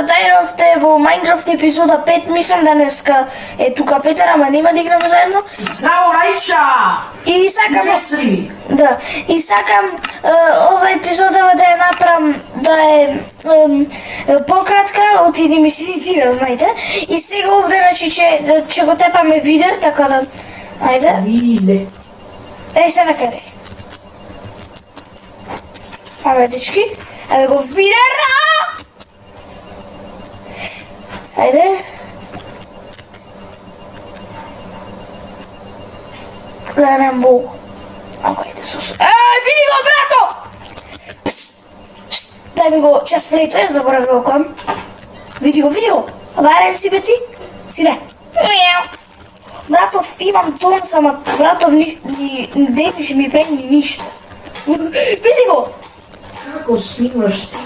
дојдовте во Minecraft епизода 5, мислам денеска е тука Петар, ама нема да играме заедно. Здраво, Рајча! И сакам Сестри! да, и сакам ова епизода да ја направам да е пократка од емисиите, знаете. И сега овде значи ќе го тепаме видер, така да ајде. Лиле. Еј се накаде. Абе дечки, еве го видера. Ајде. Гледам Бог. Ако иде сус. Види го, брато! Дај ми го чесплејто, ја заборави го кам. Види го, види го! Барен си бе ти? Сине. Братов, имам тон, сама братов ни денеше ми прени ништо. Види го! Како снимаш ти?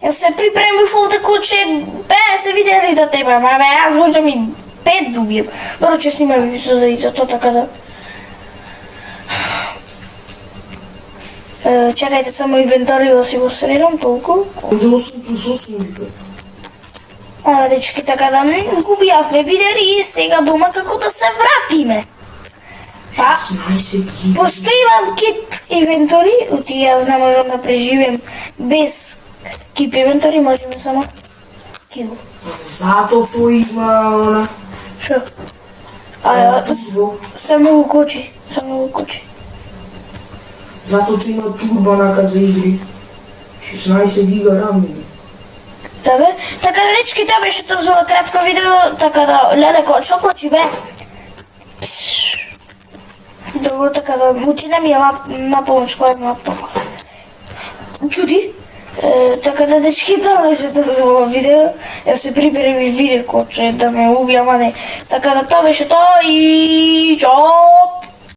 Јас се припремив овде куче, се видели да тебе, ама јас можам и 5 да убијам. Добро ќе снимам епизода и за тоа, така да... Чекајте само инвентари да си го средам, толку. Овде 8+8 вика. Ама дечки, така да губијавме видео и сега дома како да се вратиме. Па, 16 гига. пошто имам кип инвентари, оти јас не можам да преживем без кип инвентари, можеме само кило. Зато тој има она. Шо? Само го кочи, само го кочи. Зато тој има турбо нака за игри. 16 гига рам има. Да бе, така да дечки, тоа беше тоа за ова кратко видео, така да леле шо кочи бе. Добро, така да мутина ми е наполнен школен лаптопа. Чуди? Така да дечки, тоа беше тоа за ова видео. Јас се приберем и видео коче да ме убија, ама не. Така да тоа беше тоа и чоп!